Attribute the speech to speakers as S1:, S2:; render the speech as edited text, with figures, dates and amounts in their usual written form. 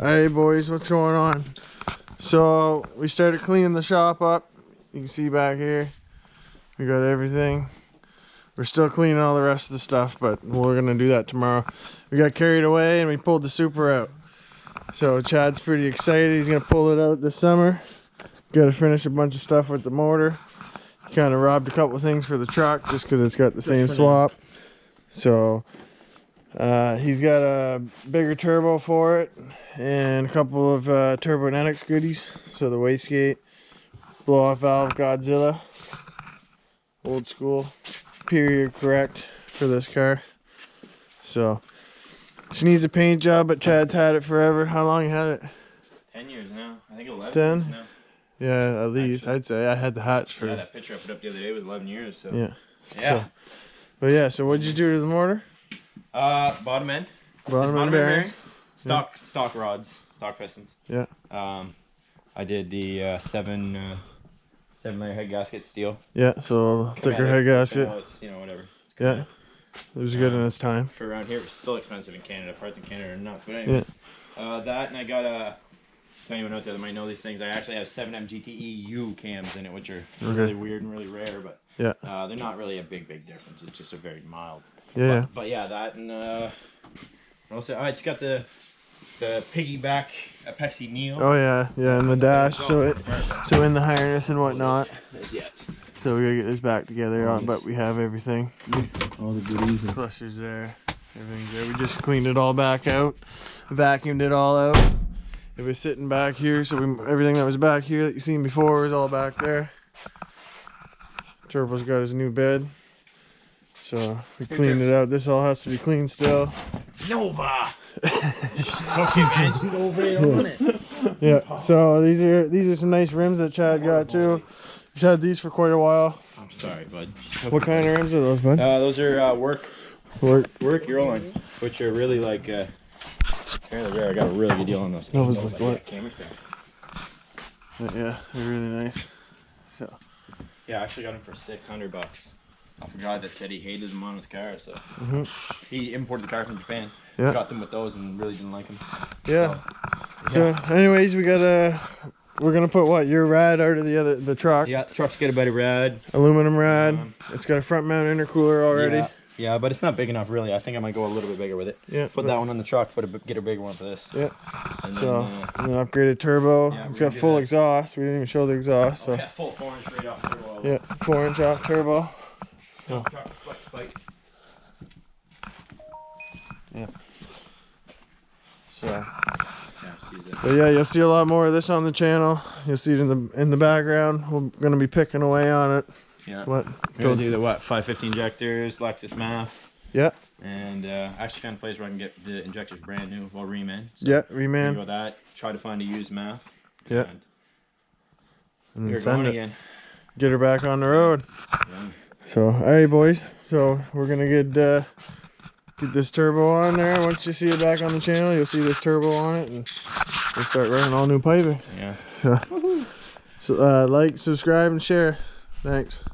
S1: Hey boys, what's going on? So we started cleaning the shop up. You can see back here we got everything. We're still cleaning all the rest of the stuff, but we're gonna do that tomorrow. We got carried away and we pulled the Supra out. So Chad's pretty excited. He's gonna pull it out this summer. Got to finish a bunch of stuff with the motor. Kind of robbed a couple things for the truck just because it's got the same swap. So he's got a bigger turbo for it and a couple of turbonetics goodies. So the wastegate, blow off valve Godzilla, old school, period correct for this car. So she needs a paint job, but Chad's had it forever. How long you had it?
S2: 10 years now. I think 11
S1: 10?
S2: years now.
S1: Yeah, at least. Actually, I'd say I had the hatch for.
S2: Yeah, that picture I put up the other day was 11 years. So
S1: Yeah.
S2: yeah.
S1: So, but yeah, so what'd you do to the motor?
S2: Bottom end.
S1: Bottom end bearings.
S2: Stock rods, stock pistons.
S1: Yeah.
S2: I did the 7-layer head gasket steel.
S1: Yeah, so thicker head gasket.
S2: It's, you know, whatever.
S1: Yeah. It was good in its time.
S2: For around here, it's still expensive in Canada. Parts in Canada are nuts. But anyways, that, and I got a. To anyone out there that might know these things, I actually have 7m-gte U cams in it, which are really weird and really rare, but they're not really a big difference. It's just a very mild.
S1: Yeah.
S2: But yeah, that and what else? It's got the piggyback Apexi Neo.
S1: Oh yeah, yeah, and the dash. So in the harness and whatnot.
S2: Yes.
S1: So we gotta get this back together, but we have everything.
S2: All the goodies.
S1: And clusters there. Everything's there. We just cleaned it all back out, vacuumed it all out. It was sitting back here, so everything that was back here that you seen before was all back there. Turbo's got his new bed, so we cleaned it out. This all has to be cleaned still.
S2: Nova. Okay, man, just go right on it.
S1: Yeah. So these are some nice rims that Chad got too. He's had these for quite a while.
S2: I'm sorry, bud.
S1: What kind of rims are those, bud?
S2: Those are work Euroline, which are really like. Apparently rare. I got a really good deal on those.
S1: That was like what?
S2: Camera.
S1: Yeah, they're really nice. So.
S2: Yeah, I actually got them for $600 off a guy that said he hated them on his car. So he imported the car from Japan. Yeah. Got them with those and really didn't like them.
S1: Yeah. So anyways, we're gonna put what, your rad out of the truck?
S2: Yeah, the truck's got a better rad.
S1: Aluminum rad. It's got a front mount intercooler already.
S2: Yeah. Yeah, but it's not big enough, really. I think I might go a little bit bigger with it. Yeah. Put that one on the truck, get a bigger one for this. Yeah.
S1: And then upgraded turbo. Yeah, it's got full exhaust. We didn't even show the exhaust. So.
S2: Yeah, full 4-inch straight off turbo.
S1: Yeah, 4-inch off turbo. So. Yeah. So. But yeah, you'll see a lot more of this on the channel. You'll see it in the background. We're gonna be picking away on it.
S2: Yeah.
S1: What?
S2: We're gonna do the 550 injectors, Lexus MAF.
S1: Yeah.
S2: And actually found a place where I can get the injectors brand new, well reman. So
S1: yeah, reman.
S2: Go that. Try to find a used MAF.
S1: Yeah.
S2: And then send it. Again.
S1: Get her back on the road.
S2: Yeah.
S1: So, all right, boys. So we're gonna get this turbo on there. Once you see it back on the channel, you'll see this turbo on it, and we'll start running all new piping.
S2: Yeah.
S1: So like, subscribe, and share. Thanks.